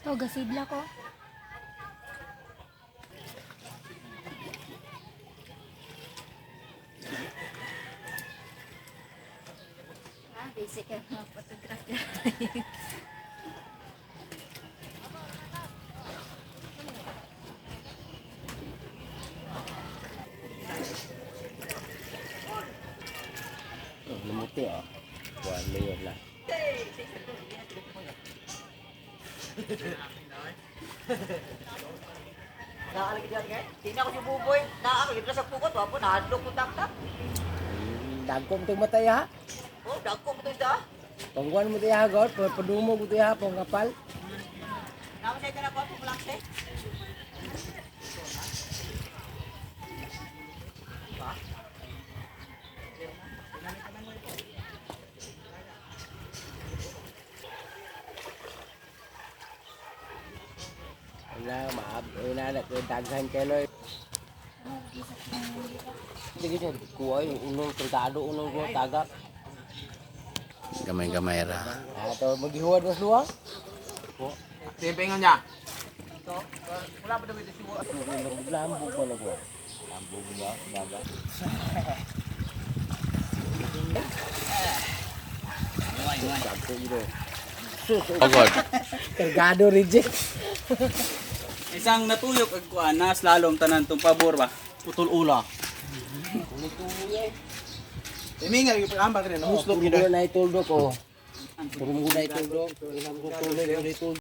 Oh, gasidla ko. Basic ang mga photographer. Lumuti buwan luyo lah. Naalagi diyan kay. Tingnan ko si Buboy. Naa ko sa pukot wa po nahadlok ko tak. Dagkom tong matay ha. Oh, dagko mo to da. Pangguan mo tiya god, padumo mo tiya pang kapal. Naman sa kana ko po lakse. Wala na ko daghan keloy. Sige siya, kuhay, unong tentado, unong kuha, tagak. Gamay-gamay ra. Ato, maghihuwad mas luwang. Timpengan niya. So, wala pa daw ito si Buboy. Lambog pa na ko. Lambog ba? Baga. Dagko ito. Pagod. Kargado reject. Isang natuyok ag kuan na slalom tanan tong pabor ba. Putol ula. Timingal yung pag-ambal rin, nahuslog yun. Turun na ituldo ko. Turun mo na ituldo. Turun mo na ituldo.